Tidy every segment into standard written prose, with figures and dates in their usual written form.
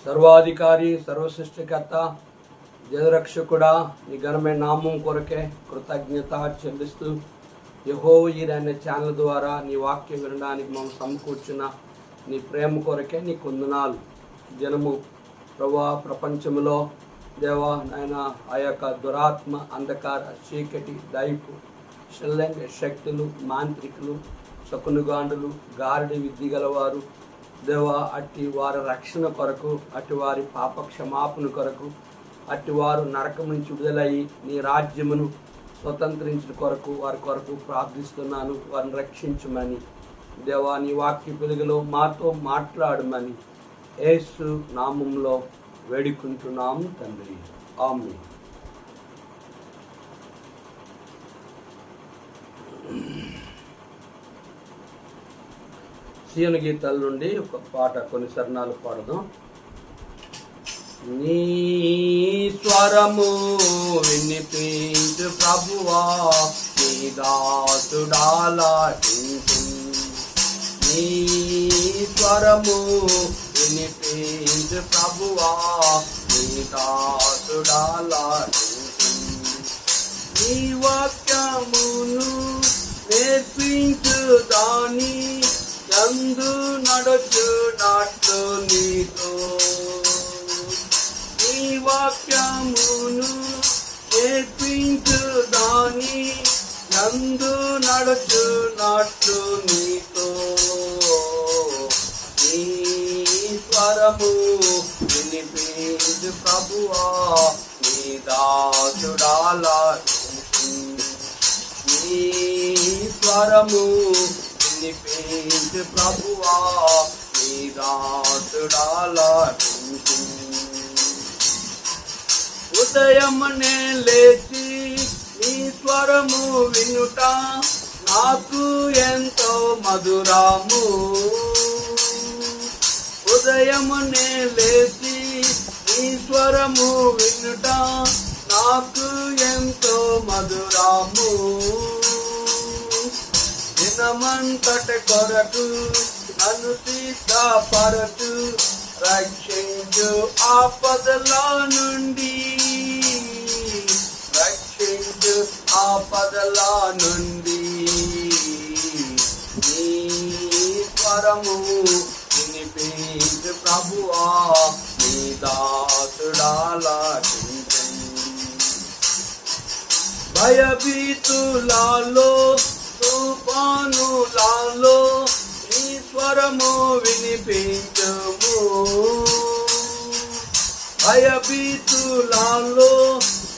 సర్వాధికారి, సర్వసృష్టికర్త, జగరక్షకుడా, నీ ఘనమైన నామం కొరకే కృతజ్ఞత చెల్లిస్తూ యెహోవా అనే ఛానల్ ద్వారా నీ వాక్యం వినడానికి మనం సమకూర్చున్న నీ ప్రేమ కొరకే నీ వందనాలు. జనము ప్రభా ప్రపంచంలో దేవా నాయన ఆ యొక్క దురాత్మ, అంధకార, చీకటి, దైపు, షల్లంగ శక్తులు, మాంత్రికులు, శకునుగాండులు, గారడి విద్య గలవారు దేవా అట్టి వారి రక్షణ కొరకు, అట్టి వారి పాప క్షమాపణ కొరకు, అట్టి వారు నరకం నుంచి విడుదలయ్యి నీ రాజ్యమును స్వతంత్రించిన కొరకు వారి కొరకు ప్రార్థిస్తున్నాను. వారిని రక్షించమని దేవా నీ వాక్య వెలుగులో మాతో మాట్లాడమని యేసు నామంలో వేడుకుంటున్నాము తండ్రి, ఆమేన్. సీయోను గీతాల నుండి ఒక పాట, కొన్ని చరణాలు పాడదాం. నీ స్వరము వినిపించు ప్రభువా, నీ దాసుడాలాటించు. నీ స్వరము వినిపించు ప్రభువా, నీ దాసుడాలాటించు. నీ వాక్యమును నేర్పించు దాని యందు నడుచున్నట్లు నీతో. నీ వాక్యమును నేర్పించు దాని యందు నడుచున్నట్లు నీతో. నీ స్వరము వినిపించు ప్రభువా, నీ దాసుడాలాటించు. నీ స్వరము వినిపించు ప్రభువా, నీ దాసుడాలాటించు. ఉదయమునే లేచి నీ స్వరము వినుట నాకు ఎంతో మధురము. ఉదయమునే లేచి నీ స్వరము వినుట నాకు ఎంతో మధురము. దినమంతటి కొరకు నన్ను సిద్ధపరచు, రక్షించు ఆపదల నుండి, రక్షించు ఆపదల నుండి. నీ స్వరము వినిపించు ప్రభువా, నీ దాసుడాలాటించు. భయభీతులలో, తుఫానులలో నీ స్వరము వినిపించుము. భయభీతులలో,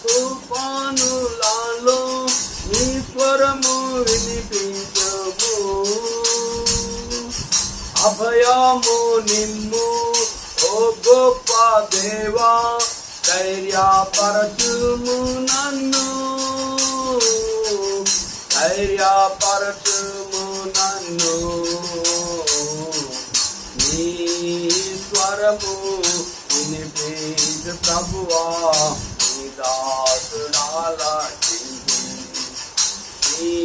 తుఫానులలో నీ స్వరము వినిపించుము. అభయము నిమ్ము ఓ గొప్ప దేవా, ధైర్యపరచుము నన్ను, ధైర్యపరచుము నన్ను. నీ స్వరము వినిపించు ప్రభువా, నీ దాసుడాలాటించు. నీ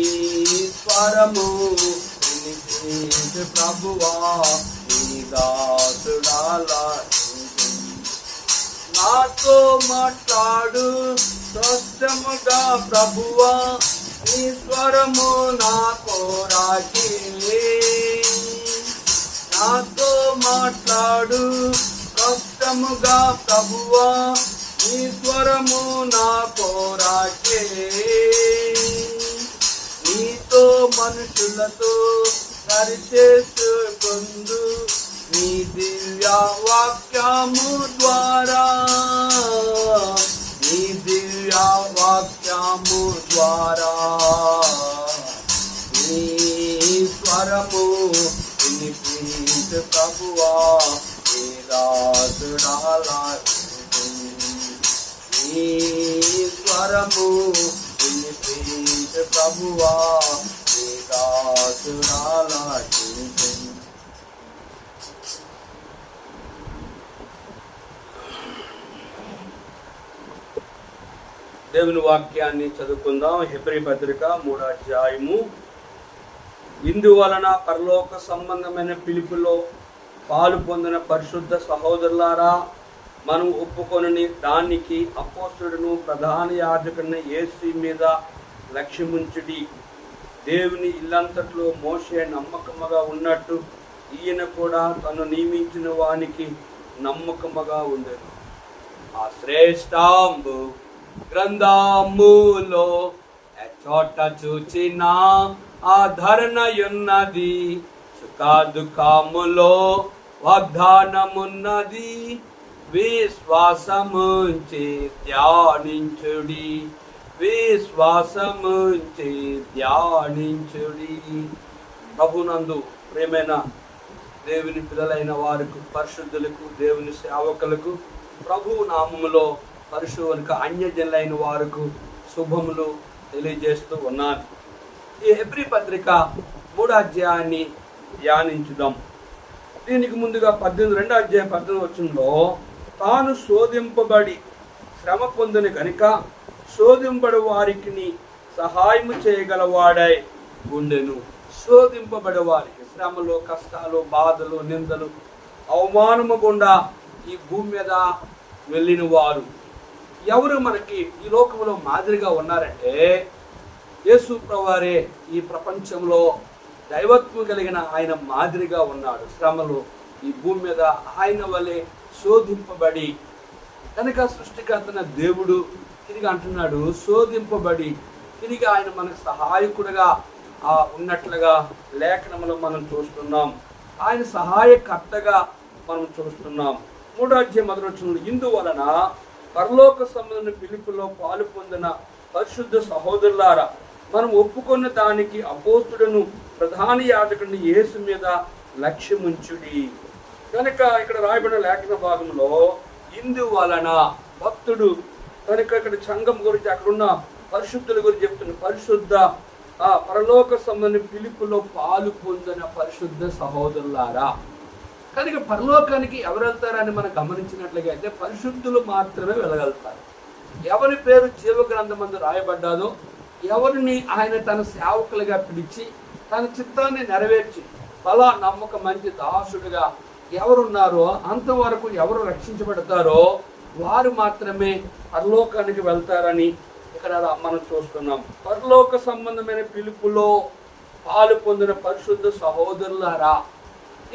స్వరము వినిపించు ప్రభువా, నీ దాసుడాలాటించు. నాతో మాట్లాడు స్పష్టముగా ప్రభువా, నీ స్వరము నాతో రాజీ. నాతో మాట్లాడు స్పష్టముగా ప్రభువా, నీ స్వరము నాతో రాజీ. నీతో మనుషులతో సరిచేసుకొందు, నీ దివ్య వాక్యము ద్వారా, నీ దివ్య వాక్యము ద్వారా. నీ స్వరము వినిపించు ప్రభువా, నీ దాసుడాలాటించు. నీ స్వరము వినిపించు ప్రభువా, నీ దాసుడాలాటించు. దేవుని వాక్యాన్ని చదువుకుందాం. హెబ్రీ పత్రిక 3వ అధ్యాయము. ఇందువలన పరలోక సంబంధమైన పిలుపులో పాలు పొందిన పరిశుద్ధ సహోదరులారా, మనం ఒప్పుకొని దానికి అపోస్తలుడును ప్రధాన యాజకుడిని యేసు మీద లక్ష్యముంచుడి. దేవుని ఇల్లంతట్లో మోషే నమ్మకముగా ఉన్నట్టు ఈయన కూడా తను నియమించిన వానికి నమ్మకముగా ఉండేది. ఆ శ్రేష్ఠంబు గ్రంథములో చోట చూచిన ఆధరణయున్నది, సుఖ దుఃఖములో వాగ్దానమున్నది, విశ్వాసముంచి ధ్యానించుడి, విశ్వాసముంచి ధ్యానించుడి. ప్రభునందు ప్రేమైన దేవుని పిల్లలైన వారికి, పరిశుద్ధులకు, దేవుని సేవకులకు ప్రభు నామములో పరిశుద్ధులకు, అన్యజనులైన వారికి శుభములు తెలియజేస్తూ ఉన్నాను. ఈ హెబ్రీ పత్రిక 3వ అధ్యాయాన్ని ధ్యానించుదాం. దీనికి ముందుగా 2వ అధ్యాయం 18వ వచనంలో, తాను శోధింపబడి శ్రమ పొందిన కనుక శోధింపడు వారికి సహాయము చేయగలవాడై ఉండెను. శోధింపబడే వారికి శ్రమలు, కష్టాలు, బాధలు, నిందలు, అవమానము గుండా ఈ భూమి మీద వెళ్ళిన వారు ఎవరు మనకి ఈ లోకంలో మాదిరిగా ఉన్నారంటే, యేసు ప్రభువారే ఈ ప్రపంచంలో దైవత్వం కలిగిన ఆయన మాదిరిగా ఉన్నాడు. శ్రమలు ఈ భూమి మీద ఆయన వలె శోధింపబడి, కనుక సృష్టికర్తన దేవుడు తిరిగి అంటున్నాడు, శోధింపబడి తిరిగి ఆయన మనకు సహాయకుడిగా ఉన్నట్లుగా లేఖనంలో మనం చూస్తున్నాం. ఆయన సహాయకర్తగా మనం చూస్తున్నాం. 3వ అధ్యాయం 1వ వచనంలో, ఇందువలన పరలోక సంబంధమైన పిలుపులో పాలు పొందిన పరిశుద్ధ సహోదరులారా, మనం ఒప్పుకున్న దానికి అపోస్తుడును ప్రధాన యాజకుడిని యేసు మీద లక్ష్యముంచుడి. కనుక ఇక్కడ రాయబడిన లేఖన భాగంలో ఇందువలన భక్తుడు కనుక ఇక్కడ సంఘం గురించి, అక్కడున్న పరిశుద్ధుల గురించి చెప్తున్న పరిశుద్ధ పరలోక సంబంధమైన పిలుపులో పాలు పొందిన పరిశుద్ధ సహోదరులారా. కనుక పరలోకానికి ఎవరు వెళ్తారని మనం గమనించినట్లుగా అయితే పరిశుద్ధులు మాత్రమే వెళ్ళగలుగుతారు. ఎవరి పేరు జీవ గ్రంథమందు రాయబడ్డాదో, ఎవరిని ఆయన తన సేవకులుగా పిలిచి తన చిత్తాన్ని నెరవేర్చి ఫలా నమ్మక మంచి దాసుడుగా ఎవరున్నారో, అంతవరకు ఎవరు రక్షించబడతారో వారు మాత్రమే పరలోకానికి వెళ్తారని ఇక్కడ మనం చూస్తున్నాం. పరలోక సంబంధమైన పిలుపులో పాలు పొందిన పరిశుద్ధ సహోదరులారా.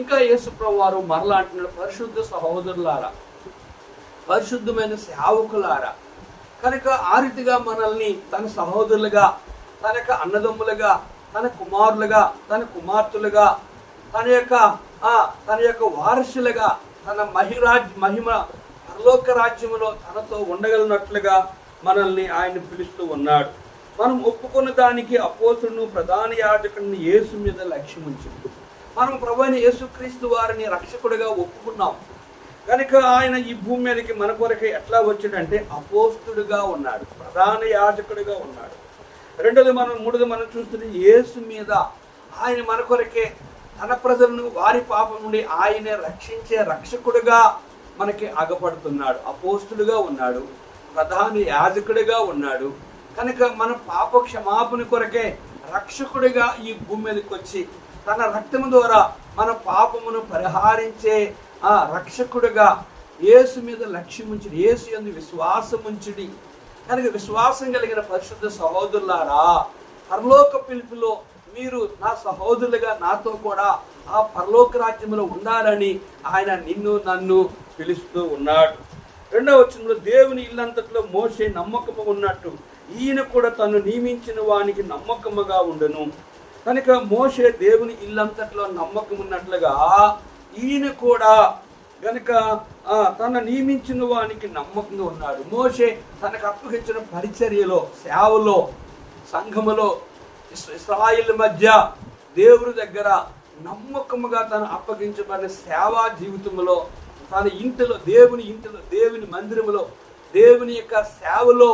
ఇంకా యేసుప్రభు వారు మరలా అంటున్నాడు, పరిశుద్ధ సహోదరులారా, పరిశుద్ధమైన సేవకులారా. కనుక ఆ రీతిగా మనల్ని తన సహోదరులుగా, తన యొక్క అన్నదమ్ములుగా, తన కుమారులుగా, తన కుమార్తెలుగా, తన యొక్క వారసులుగా, తన మహిమ పరలోక రాజ్యములో తనతో ఉండగలిగినట్లుగా మనల్ని ఆయన పిలుస్తూ ఉన్నాడు. మనం ఒప్పుకున్న దానికి అపోస్తులను ప్రధాన యాజకుడిని యేసు మీద లక్ష్యం ఉంచింది. మనం ప్రభువైన యేసుక్రీస్తు వారిని రక్షకుడిగా ఒప్పుకున్నాం కనుక ఆయన ఈ భూమి మీదకి మన కొరకే ఎట్లా వచ్చాడంటే అపోస్తుడుగా ఉన్నాడు, ప్రధాన యాజకుడిగా ఉన్నాడు. మూడోది మనం చూస్తుంది, యేసు మీద ఆయన మన కొరకే తన ప్రజలను వారి పాపం నుండి ఆయనే రక్షించే రక్షకుడిగా మనకి అగపడుతున్నాడు. అపోస్తుడుగా ఉన్నాడు, ప్రధాన యాజకుడిగా ఉన్నాడు. కనుక మన పాప క్షమాపణ కొరకే రక్షకుడిగా ఈ భూమి మీదకి వచ్చి తన రక్తము ద్వారా మన పాపమును పరిహారించే రక్షకుడిగా యేసు మీద లక్ష్యం ఉంచుడి, యేసు యందు విశ్వాసం ఉంచుడి. కనుక విశ్వాసం కలిగిన పరిశుద్ధ సహోదరులారా, పరలోక పిలుపులో మీరు నా సహోదరులుగా నాతో కూడా ఆ పరలోక రాజ్యంలో ఉండాలని ఆయన నిన్ను నన్ను పిలుస్తూ ఉన్నాడు. 2వ వచనంలో, దేవుని ఇల్లంతట్లో మోషే నమ్మకము ఉన్నట్టు ఈయన కూడా తను నియమించిన వానికి నమ్మకముగా ఉండను. కనుక మోషే దేవుని ఇల్లంతట్లో నమ్మకం ఉన్నట్లుగా ఈయన కూడా కనుక తన నియమించిన వానికి నమ్మకంగా ఉన్నాడు. మోషే తనకు అప్పగించిన పరిచర్యలో, సేవలో, సంఘములో, ఇశ్రాయేలు మధ్య దేవుని దగ్గర నమ్మకముగా తను అప్పగించబడిన సేవా జీవితంలో, తన ఇంటిలో, దేవుని మందిరములో, దేవుని యొక్క సేవలో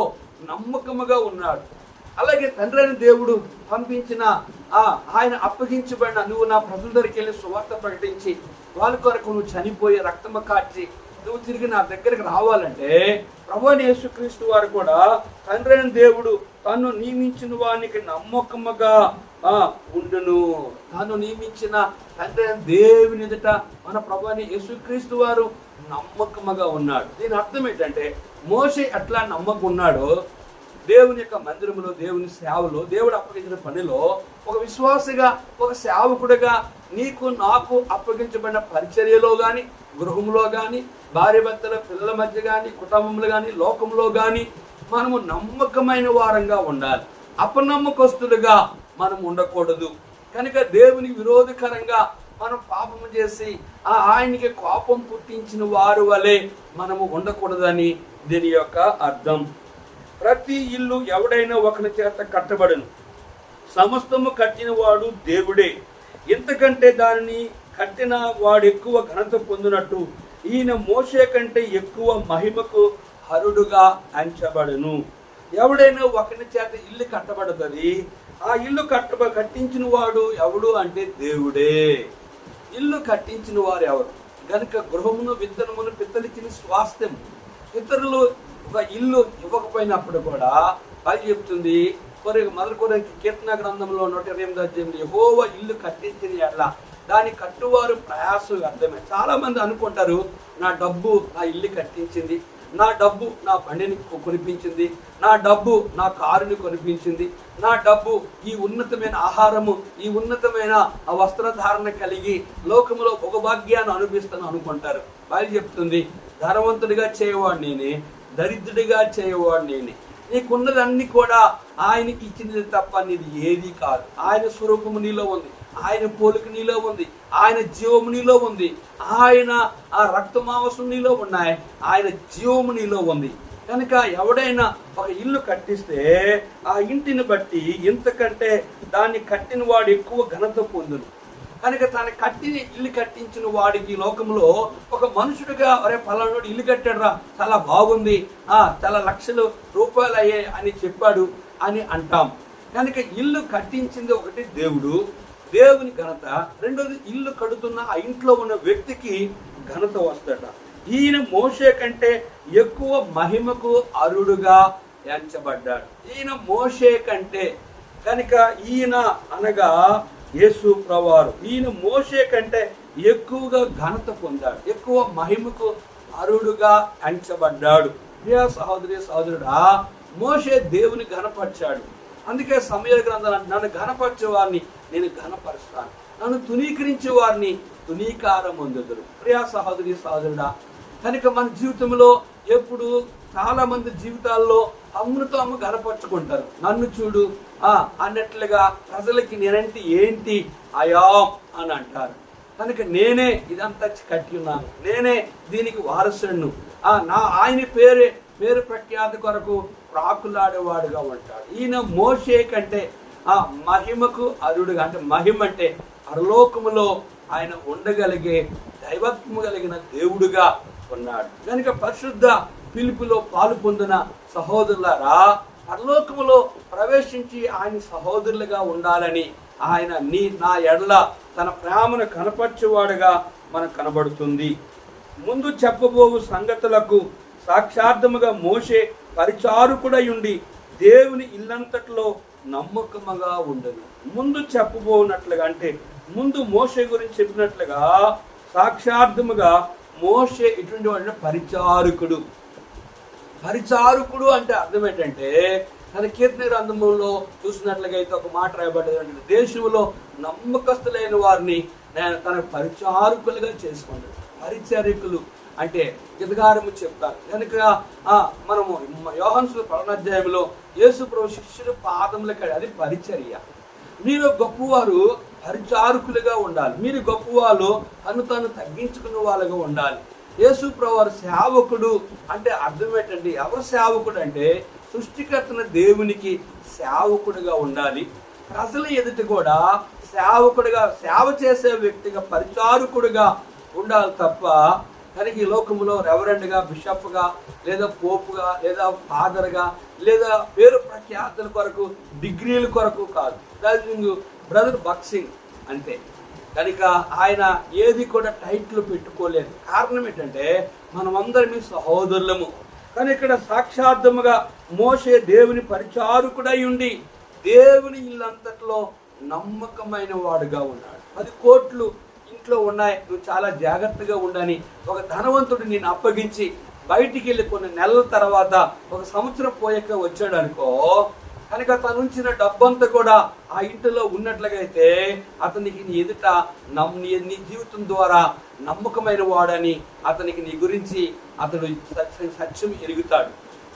నమ్మకముగా ఉన్నాడు. అలాగే తండ్రి అయిన దేవుడు పంపించిన ఆయన అప్పగించబడిన నువ్వు నా ప్రజల దగ్గరికి వెళ్ళి సువార్త ప్రకటించి వాళ్ళ కొరకు నువ్వు చనిపోయి రక్తము కార్చి నువ్వు తిరిగి నా దగ్గరికి రావాలంటే ప్రభువైన యేసుక్రీస్తు వారు కూడా తండ్రి అయిన దేవుడు తను నియమించిన వానికి నమ్మకముగా ఉండును. తాను నియమించిన తండ్రి అయిన దేవుని ఎదుట మన ప్రభువైన యేసుక్రీస్తు వారు నమ్మకముగా ఉన్నాడు. దీని అర్థం ఏంటంటే మోషే ఎట్లా నమ్మకం ఉన్నాడో దేవుని యొక్క మందిరంలో, దేవుని సేవలో, దేవుడు అప్పగించిన పనిలో ఒక విశ్వాసగా, ఒక సేవకుడిగా నీకు నాకు అప్పగించబడిన పరిచర్యలో కానీ, గృహంలో కానీ, భార్య భర్తల పిల్లల మధ్య కానీ, కుటుంబంలో కానీ, లోకంలో కానీ మనము నమ్మకమైన వారంగా ఉండాలి. అపనమ్మకస్తులుగా మనం ఉండకూడదు. కనుక దేవునికి విరోధకరంగా మనం పాపము చేసి ఆయనకి కోపం పుట్టించిన వారు వలె మనము ఉండకూడదని దీని యొక్క అర్థం. ప్రతి ఇల్లు ఎవడైనా ఒకరి చేత కట్టబడును, సమస్తము కట్టిన వాడు దేవుడే. ఇంతకంటే దానిని కట్టిన వాడు ఎక్కువ ఘనత పొందినట్టు ఈయన మోషే కంటే ఎక్కువ మహిమకు హరుడుగా ఎంచబడును. ఎవడైనా ఒకరి చేత ఇల్లు కట్టబడుతుంది, ఆ ఇల్లు కట్టించిన వాడు ఎవడు అంటే దేవుడే. ఇల్లు కట్టించిన వారు ఎవరు? కనుక గృహమును, విత్తనమును పిత్తలిచ్చిన స్వాస్థ్యం. ఇతరులు ఒక ఇల్లు ఇవ్వకపోయినప్పుడు కూడా అది చెప్తుంది. మొదటి కీర్తన గ్రంథంలో 128 యెహోవా ఇల్లు కట్టించిన ఎడల దాని కట్టువారు ప్రయాసం అర్థమే. చాలా మంది అనుకుంటారు, నా డబ్బు నా ఇల్లు కట్టించింది, నా డబ్బు నా బండిని కొనిపించింది, నా డబ్బు నా కారుని కొనిపించింది, నా డబ్బు ఈ ఉన్నతమైన ఆహారము, ఈ ఉన్నతమైన వస్త్రధారణ కలిగి లోకంలో భోగభాగ్యాన్ని అనుభవిస్తాను అనుకుంటారు. బైబిల్ చెప్తుంది, ధనవంతుడిగా చేయవాడు నేనే, దరిద్రుడిగా చేయవాడు నేనే. నీకున్నదన్నీ కూడా ఆయనకి ఇచ్చినది తప్ప నీది ఏది కాదు. ఆయన స్వరూపము నీలో ఉంది, ఆయన పోలిక నీలో ఉంది, ఆయన జీవము నీలో ఉంది, ఆయన ఆ రక్తమాంసం నీలో ఉన్నాయి, ఆయన జీవము నీలో ఉంది. కనుక ఎవడైనా ఒక ఇల్లు కట్టిస్తే ఆ ఇంటిని బట్టి ఇంతకంటే దాన్ని కట్టిన వాడు ఎక్కువ ఘనత పొందును. కనుక తన ఇల్లు కట్టించిన వాడికి లోకంలో ఒక మనుషుడిగా, అరే పలానాడు ఇల్లు కట్టాడురా, చాలా బాగుంది, చాలా లక్షల రూపాయలు అయ్యాయి అని చెప్పాడు అని అంటాం. కనుక ఇల్లు కట్టించింది ఒకటి దేవుడు, దేవుని ఘనత. రెండోది ఇల్లు కడుతున్న ఆ ఇంట్లో ఉన్న వ్యక్తికి ఘనత వస్తాడ. ఈయన మోషే కంటే ఎక్కువ మహిమకు అరుడుగా ఎంచబడ్డాడు. ఈయన మోషే కంటే, కనుక ఈయన అనగా యేసు ప్రభువారు, ఈయన మోషే కంటే ఎక్కువగా ఘనత పొందాడు, ఎక్కువ మహిమకు అరుడుగా ఎంచబడ్డాడు. ప్రియ సహోదరి సహోదరుడా, మోషే దేవుని ఘనపరిచాడు. అందుకే సమూయేలు గ్రంథంలో నన్ను ఘనపరిచే వారిని నేను ఘనపరుస్తాను, నన్ను తునీకరించే వారిని తునీకారం పొందుదురు. ప్రియ సహోదరి సహోదరుడా, కనుక మన జీవితంలో ఎప్పుడు చాలా మంది జీవితాల్లో అమ్ముతో అమ్ము ఘనపరుచుకుంటారు. నన్ను చూడు అన్నట్లుగా ప్రజలకి నేనంటే ఏంటి అయాం అని అంటారు. కనుక నేనే ఇదంతా కట్టి ఉన్నాను, నేనే దీనికి వారసును, ఆయన పేరు ప్రఖ్యాతి కొరకు ప్రాకులాడేవాడుగా ఉంటాడు. ఈయన మోషే కంటే మహిమకు అరుడుగా, అంటే మహిమ అంటే పరలోకములో ఆయన ఉండగలిగే దైవత్వము కలిగిన దేవుడుగా ఉన్నాడు. కనుక పరిశుద్ధ పిలుపులో పాలు పొందిన సహోదరులారా, పరలోకములో ప్రవేశించి ఆయన సహోదరులుగా ఉండాలని ఆయన నా ఎడల తన ప్రేమను కనపరచేవాడుగా మనకు కనబడుతుంది. ముందు చెప్పబోవు సంగతులకు సాక్షార్థముగా మోషే పరిచారకుడై ఉండి దేవుని ఇల్లంతట్లో నమ్మకముగా ఉండదు. ముందు చెప్పబోనట్లుగా, అంటే ముందు మోషే గురించి చెప్పినట్లుగా సాక్షార్థముగా మోషే ఇటువంటి వాడిని పరిచారకుడు. పరిచారకుడు అంటే అర్థం ఏంటంటే, తన కీర్తన గ్రంథంలో చూసినట్లుగా అయితే ఒక మాట రాయబడ్డది, దేశంలో నమ్మకస్తులైన వారిని నేను తన పరిచారకులుగా చేసుకుంటాను. పరిచారకులు అంటే గిదగారము చెప్తారు. కనుక మనము యోహాను 1 యేసు ప్రభు శిష్యుల పాదముల కాడ, అది పరిచర్య. మీరు గొప్పవారు పరిచారకులుగా ఉండాలి. మీరు గొప్పవాళ్ళు తను తగ్గించుకున్న వాళ్ళగా ఉండాలి. యేసు ప్రభువారు సేవకుడు అంటే అర్థం ఏంటండి? ఎవరు సేవకుడు అంటే సృష్టికర్తన దేవునికి సేవకుడుగా ఉండాలి. ప్రజల ఎదుట కూడా సేవకుడుగా, సేవ చేసే వ్యక్తిగా, పరిచారకుడుగా ఉండాలి తప్ప కనుక ఈ లోకంలో రెవరెండ్గా, బిషప్గా, లేదా పోపుగా, లేదా ఫాదర్గా, లేదా పేరు ప్రఖ్యాతుల కొరకు, డిగ్రీల కొరకు కాదు. బ్రదర్ బక్సింగ్ అంటే కనుక ఆయన ఏది కూడా టైటిల్ పెట్టుకోలేదు. కారణం ఏంటంటే మనమందరమీ సహోదరులము. కానీ ఇక్కడ సాక్షార్థముగా మోషే దేవుని పరిచారకుడై ఉండి దేవుని ఇల్లంతట్లో నమ్మకమైన వాడుగా ఉన్నాడు. 10 కోట్లు ఇంట్లో ఉన్నాయి, నువ్వు చాలా జాగ్రత్తగా ఉండని ఒక ధనవంతుడు నేను అప్పగించి బయటికి వెళ్ళి కొన్ని నెలల తర్వాత 1 సంవత్సరం పోయాక వచ్చాడు అనుకో, కనుక తను ఉంచిన డబ్బంతా కూడా ఆ ఇంటిలో ఉన్నట్లుగైతే అతనికి నీ ఎదుట నీ జీవితం ద్వారా నమ్మకమైన వాడని అతనికి నీ గురించి అతడు సత్యం ఎరుగుతాడు.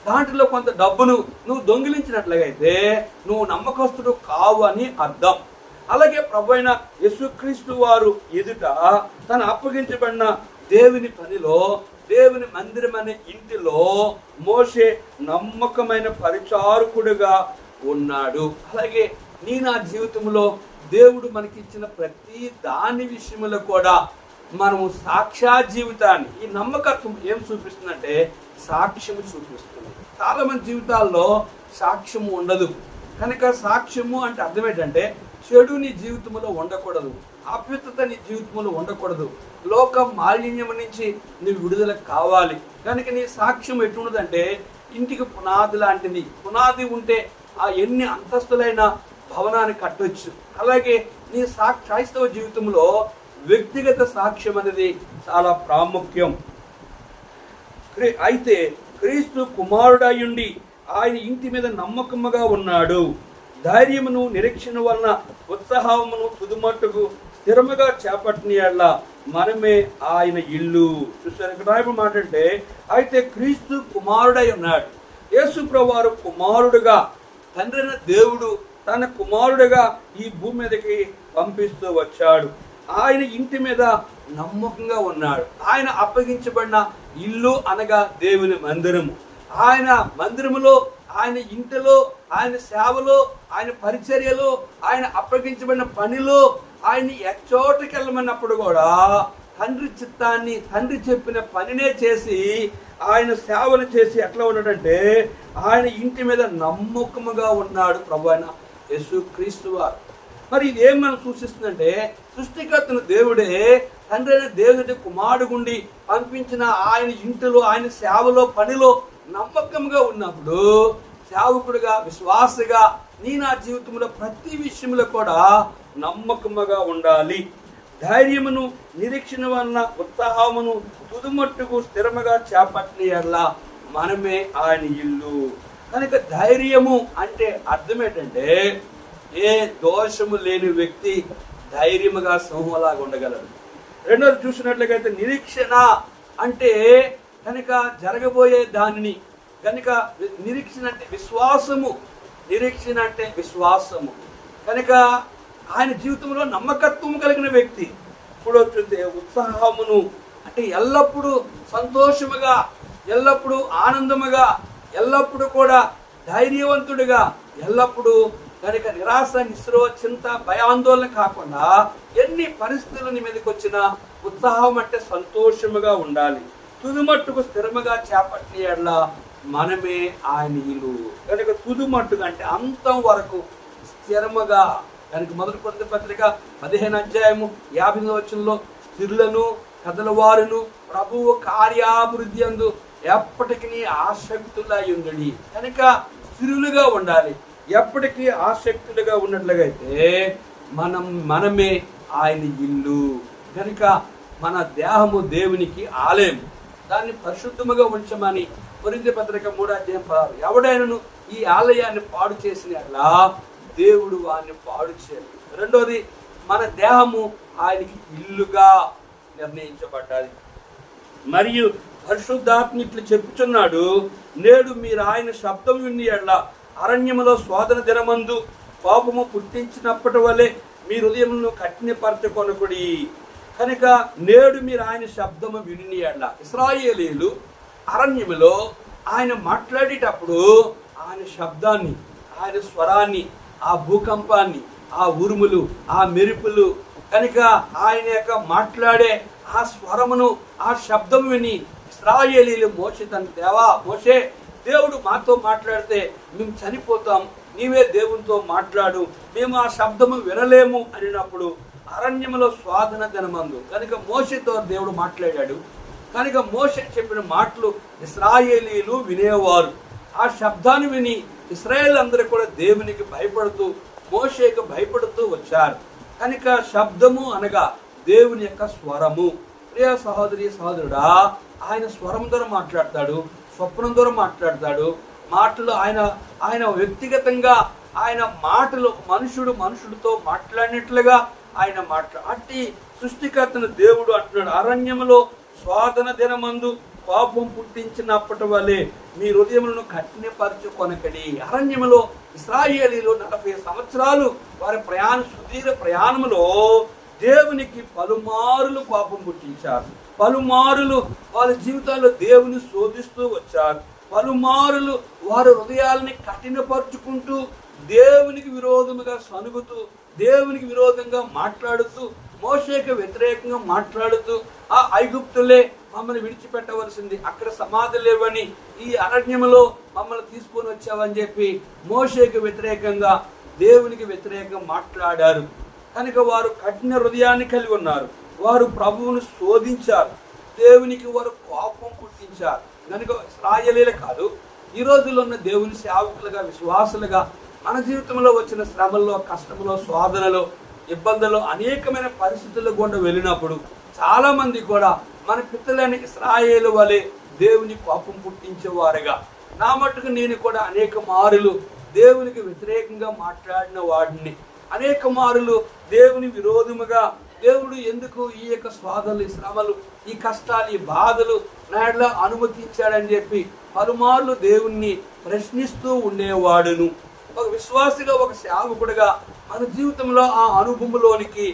దాంట్లో కొంత డబ్బును నువ్వు దొంగిలించినట్లయితే నువ్వు నమ్మకస్తుడు కావు అని అర్థం. అలాగే ప్రభువైన యేసుక్రీస్తు వారు ఎదుట తను అప్పగించబడిన దేవుని పనిలో, దేవుని మందిరం అనే ఇంటిలో మోషే నమ్మకమైన పరిచారకుడుగా ఉన్నాడు. అలాగే నా జీవితంలో దేవుడు మనకిచ్చిన ప్రతి దాని విషయంలో కూడా మనము సాక్ష్య జీవితాన్ని, ఈ నమ్మకత్వం ఏం చూపిస్తుందంటే సాక్ష్యము చూపిస్తుంది. చాలా మంది జీవితాల్లో సాక్ష్యము ఉండదు. కనుక సాక్ష్యము అంటే అర్థం ఏంటంటే చెడు నీ జీవితంలో ఉండకూడదు, అపవిత్రత నీ జీవితంలో ఉండకూడదు, లోక మాలిన్యం నుంచి నువ్వు విడుదల కావాలి. కనుక నీ సాక్ష్యం ఎటువంటిదంటే ఇంటికి పునాది లాంటిది. పునాది ఉంటే ఆ ఎన్ని అంతస్తులైన భవనాన్ని కట్టొచ్చు. అలాగే నీ క్రైస్తవ జీవితంలో వ్యక్తిగత సాక్ష్యం అనేది చాలా ప్రాముఖ్యం. అయితే క్రీస్తు కుమారుడయుండి ఆయన ఇంటి మీద నమ్మకముగా ఉన్నాడు. ధైర్యమును నిరీక్షణ వలన ఉత్సాహమును తుదిమట్టుకు స్థిరముగా చేపట్టిన మనమే ఆయన ఇల్లు. చూసారు ఇక్కడ రాయబడిన మాట అంటే, అయితే క్రీస్తు కుమారుడై ఉన్నాడు. యేసు ప్రభువారు కుమారుడుగా, తండ్రి అయిన దేవుడు తన కుమారుడుగా ఈ భూమి మీదకి పంపిస్తూ వచ్చాడు. ఆయన ఇంటి మీద నమ్మకంగా ఉన్నాడు. ఆయన అప్పగించబడిన ఇల్లు అనగా దేవుని మందిరము. ఆయన మందిరములో, ఆయన ఇంటిలో, ఆయన సేవలో, ఆయన పరిచర్యలో, ఆయన అప్పగించబడిన పనిలో, ఆయన ఎచ్చోటకి వెళ్ళమన్నప్పుడు కూడా తండ్రి చిత్తాన్ని, తండ్రి చెప్పిన పనినే చేసి ఆయన సేవలు చేసి ఎట్లా ఉన్నాడంటే ఆయన ఇంటి మీద నమ్మకముగా ఉన్నాడు ప్రభువైన యేసుక్రీస్తు వారు. మరి ఇదేం మనం సూచిస్తుందంటే సృష్టికర్తను దేవుడే తండ్రి అయిన దేవుడి కుమారుడుగుండి పంపించిన ఆయన ఇంటిలో, ఆయన సేవలో, పనిలో నమ్మకంగా ఉన్నప్పుడు సేవకుడిగా, విశ్వాసగా నా జీవితంలో ప్రతి విషయంలో కూడా నమ్మకముగా ఉండాలి. ధైర్యమును నిరీక్షణ వలన ఉత్సాహమును తుదిమట్టుకు స్థిరముగా చేపట్టిన మనమే ఆయన ఇల్లు. కనుక ధైర్యము అంటే అర్థం ఏంటంటే ఏ దోషము లేని వ్యక్తి ధైర్యముగా సింహంలాగా ఉండగలడు. రెండోది చూసినట్లయితే నిరీక్షణ అంటే కనుక జరగబోయే దానిని, కనుక నిరీక్షణ అంటే విశ్వాసము. నిరీక్షణ అంటే విశ్వాసము. కనుక ఆయన జీవితంలో నమ్మకత్వం కలిగిన వ్యక్తి. ఇప్పుడు వచ్చింది ఉత్సాహమును అంటే ఎల్లప్పుడూ సంతోషముగా, ఎల్లప్పుడూ ఆనందముగా, ఎల్లప్పుడూ కూడా ధైర్యవంతుడిగా, ఎల్లప్పుడూ కనుక నిరాశ, నిస్రో, చింత, భయాందోళన కాకుండా ఎన్ని పరిస్థితుల మీదకి వచ్చినా ఉత్సాహం అంటే సంతోషముగా ఉండాలి. తుదిమట్టుకు స్థిరముగా చేపట్టిన మనమే ఆయన ఇల్లు. కనుక తుదిమట్టుగా అంటే అంతం వరకు స్థిరముగా. కనుక మొదటి కొరింథీ పత్రిక 15వ అధ్యాయము 50వ వచనంలో స్థిరులను కదలవారును ప్రభువు కార్యాభివృద్ధి అందు ఎప్పటికీ ఆసక్తులై ఉండండి. కనుక స్థిరులుగా ఉండాలి. ఎప్పటికీ ఆసక్తులుగా ఉన్నట్లుగైతే మనమే ఆయన ఇల్లు. కనుక మన దేహము దేవునికి ఆలయం, దాన్ని పరిశుద్ధముగా ఉంచమని కొరింథీ పత్రిక 3వ అధ్యాయం 16. ఎవడైనను ఈ ఆలయాన్ని పాడు చేసినట్లా దేవుడు వారిని పాడు చేయాలి. రెండోది మన దేహము ఆయనకి ఇల్లుగా నిర్ణయించబడ్డాలి. మరియు పరిశుద్ధాత్మ ఇట్లు చెప్పుచున్నాడు, నేడు మీరు ఆయన శబ్దం విని ఎడ్ల అరణ్యములో శోధన దినమందు కోపము పుట్టించినప్పటి వలె మీ హృదయములను కఠినపరచుకొనకుడి. కనుక నేడు మీరు ఆయన శబ్దము విని ఎడ్ల. ఇశ్రాయేలీయులు అరణ్యములో ఆయన మాట్లాడేటప్పుడు ఆయన శబ్దాన్ని, ఆయన స్వరాన్ని, ఆ భూకంపాన్ని, ఆ ఉరుములు, ఆ మెరుపులు, కనుక ఆయన యొక్క మాట్లాడే ఆ స్వరమును, ఆ శబ్దం విని ఇశ్రాయేలీయులు మోషే తన దేవా మోషే, దేవుడు మాతో మాట్లాడితే మేము చనిపోతాం, నీవే దేవునితో మాట్లాడు, మేము ఆ శబ్దము వినలేము అనినప్పుడు అరణ్యములో స్వాధన దినమందు. కనుక మోషేతో దేవుడు మాట్లాడాడు. కనుక మోషే చెప్పిన మాటలు ఇశ్రాయేలీలు వినేవారు. ఆ శబ్దాన్ని విని ఇశ్రాయేల్ అందరూ కూడా దేవునికి భయపడుతూ మోషేకు భయపడుతూ వచ్చారు. కనుక శబ్దము అనగా దేవుని యొక్క స్వరము. ప్రియ సహోదరి సహోదరుడా, ఆయన స్వరం ద్వారా మాట్లాడతాడు, స్వప్నం ద్వారా మాట్లాడతాడు. మాటలు ఆయన వ్యక్తిగతంగా ఆయన మాటలు మనుషుడితో మాట్లాడినట్లుగా ఆయన అట్టి సృష్టికర్తను దేవుడు అంటున్నాడు, అరణ్యములో స్వాధన దినమందు కోపం పుట్టించినప్పటి వల్లే మీ హృదయములను కఠినపరచుకొనకడి. అరణ్యములో ఇశ్రాయేలీలు 40 సంవత్సరాలు వారి సుదీర్ఘ ప్రయాణములో దేవునికి పలుమారులు కోపం పుట్టించారు. పలుమారులు వాళ్ళ జీవితాల్లో దేవుని శోధిస్తూ వచ్చారు. పలుమారులు వారి హృదయాలని కఠినపరుచుకుంటూ దేవునికి విరోధముగా సనుగుతూ దేవునికి విరోధంగా మాట్లాడుతూ మోషేకు వ్యతిరేకంగా మాట్లాడుతూ ఆ ఐగుప్తులే మమ్మల్ని విడిచిపెట్టవలసింది, అక్కడ సమాధి లేవని ఈ అరణ్యములో మమ్మల్ని తీసుకొని వచ్చావని చెప్పి మోషేకు వ్యతిరేకంగా దేవునికి వ్యతిరేకంగా మాట్లాడారు. కనుక వారు కఠిన హృదయాన్ని కలిగి ఉన్నారు. వారు ప్రభువును శోధించారు, దేవునికి వారు కోపం పుట్టించారు. కనుక ఇశ్రాయేలీలే కాదు, ఈ రోజుల్లో ఉన్న దేవుని సేవకులుగా విశ్వాసులుగా మన జీవితంలో వచ్చిన శ్రమల్లో, కష్టంలో, శోధనలో, ఇబ్బందుల్లో, అనేకమైన పరిస్థితుల్లో గుండా వెళ్ళినప్పుడు చాలా మంది కూడా మన పితరులని ఇశ్రాయేలు వలె దేవుని కోపం పుట్టించేవారుగా, నా మట్టుకు నేను కూడా అనేక మారులు దేవునికి వ్యతిరేకంగా మాట్లాడిన వాడిని, అనేక మారులు దేవుని విరోధముగా దేవుడు ఎందుకు ఈ యొక్క స్వాదలు, ఈ శ్రమలు, ఈ కష్టాలు, ఈ బాధలు నాయనలా అనుమతించాడని చెప్పి పలుమార్లు దేవుణ్ణి ప్రశ్నిస్తూ ఉండేవాడును. ఒక విశ్వాసిగా, ఒక సేవకుడిగా మన జీవితంలో ఆ అనుభవంలోనికి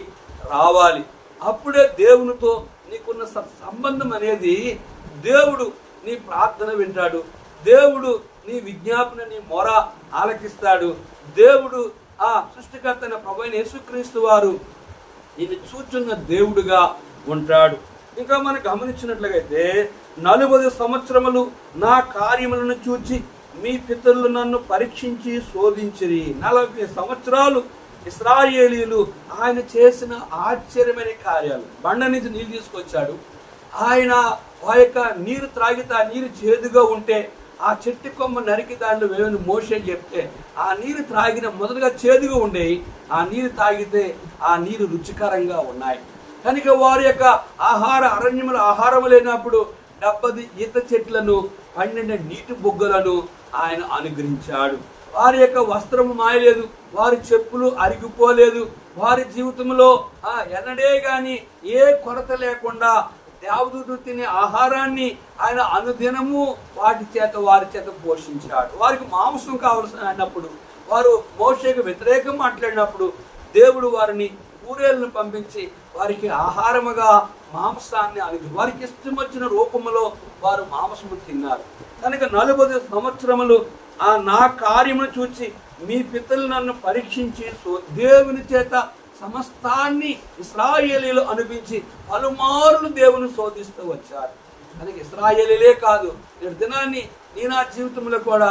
రావాలి. అప్పుడే దేవునితో నీకున్న సంబంధం అనేది, దేవుడు నీ ప్రార్థన వింటాడు, దేవుడు నీ విజ్ఞాపన, నీ మొర ఆలకిస్తాడు. దేవుడు ఆ సృష్టికర్త ప్రభువైన యేసుక్రీస్తు వారు ఇది చూచున్న దేవుడుగా ఉంటాడు. ఇంకా మనం గమనించినట్లయితే 40 సంవత్సరములు నా కార్యములను చూచి మీ పితరులు నన్ను పరీక్షించి శోధించిరి. 40 సంవత్సరాలు ఇశ్రాయేలీలు ఆయన చేసిన ఆశ్చర్యమైన కార్యాలు. బండ నుంచి నీళ్ళు తీసుకొచ్చాడు. ఆయన ఆ యొక్క నీరు త్రాగితే ఆ నీరు చేదుగా ఉంటే ఆ చెట్టు కొమ్మ నరికి దాంట్లో వేయని మోషే చెప్తే ఆ నీరు త్రాగిన మొదలుగా చేదుగా ఉండేవి, ఆ నీరు తాగితే ఆ నీరు రుచికరంగా ఉన్నాయి. కనుక వారి యొక్క అరణ్యముల ఆహారం లేనప్పుడు 70 ఈత చెట్లను, 12 నీటి బొగ్గలను ఆయన అనుగ్రహించాడు. వారి యొక్క వస్త్రము మాయలేదు, వారి చెప్పులు అరిగిపోలేదు. వారి జీవితంలో ఎన్నడే కానీ ఏ కొరత లేకుండా దేవదూతలు తినే ఆహారాన్ని ఆయన అనుదినము వారి చేత పోషించాడు. వారికి మాంసం కావలసిన అన్నప్పుడు, వారు మోషేకు వ్యతిరేకం మాట్లాడినప్పుడు దేవుడు వారిని ఊరేళ్ళను పంపించి వారికి ఆహారముగా మాంసాన్ని వారికి ఇష్టం వచ్చిన రూపంలో వారు మాంసము తిన్నారు. కనుక 40 సంవత్సరములు నా కార్యమును చూచి మీ పితరులు నన్ను పరీక్షించి దేవుని చేత సమస్తాన్ని ఇశ్రాయేలీలు అనిపించి పలుమారులు దేవుని శోధిస్తూ వచ్చారు. కనుక ఇశ్రాయేలీలే కాదు, నేటి దినాన్ని నా జీవితంలో కూడా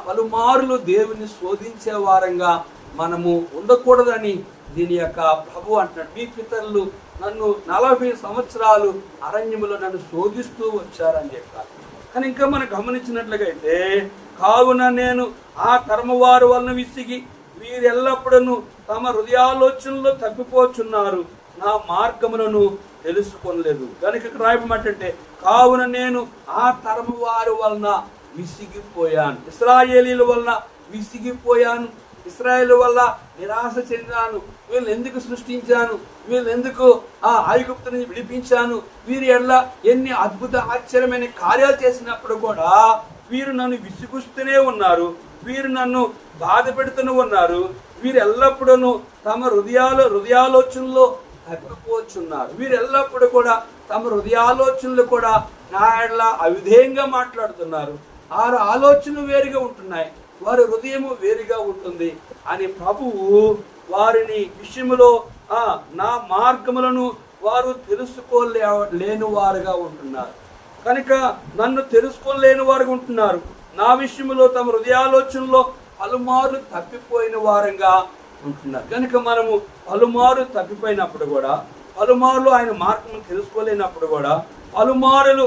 పలుమారులు దేవుని శోధించే వారంగా మనము ఉండకూడదని దీని యొక్క ప్రభు అంటున్నాడు. మీ పితరులు నన్ను 40 సంవత్సరాలు అరణ్యములో నన్ను శోధిస్తూ వచ్చారని చెప్పారు. కానీ ఇంకా మనం గమనించినట్లయితే, కావున నేను ఆ తరము వారి వలన విసిగి వీరెల్లప్పుడూ తమ హృదయాలోచనలో తప్పిపోచున్నారు, నా మార్గములను తెలుసుకొనలేదు. కనుక ఇక్కడ రాయబడినట్టే, కావున నేను ఆ తరము వారి వలన విసిగిపోయాను, ఇశ్రాయేలీల వలన విసిగిపోయాను, ఇశ్రాయేలు వల్ల నిరాశ చెందాను. వీళ్ళు ఎందుకు సృష్టించాను, వీళ్ళు ఎందుకు ఐగుప్తు నుంచి విడిపించాను, వీరి ఎడల ఎన్ని అద్భుత ఆశ్చర్యమైన కార్యాలు చేసినప్పుడు కూడా వీరు నన్ను విసుగుస్తూనే ఉన్నారు, వీరు నన్ను బాధ పెడుతూనే ఉన్నారు, వీరు ఎల్లప్పుడూ తమ హృదయాలోచనలో తప్పిపోచున్నారు. వీరు ఎల్లప్పుడూ కూడా తమ హృదయాలోచనలు కూడా నా ఎడల అవిధేయంగా మాట్లాడుతున్నారు. వారి ఆలోచనలు వేరుగా ఉంటున్నాయి, వారి హృదయము వేరుగా ఉంటుంది అని ప్రభువు వారిని విషయములో నా మార్గములను వారు తెలుసుకోలేని వారుగా ఉంటున్నారు. కనుక నన్ను తెలుసుకోలేని వారుగా ఉంటున్నారు. నా విషయంలో తమ హృదయాలోచనలో పలుమార్లు తప్పిపోయిన వారంగా ఉంటున్నారు. కనుక మనము పలుమారు తప్పిపోయినప్పుడు కూడా, పలుమార్లు ఆయన మార్గం తెలుసుకోలేనప్పుడు కూడా, పలుమారులు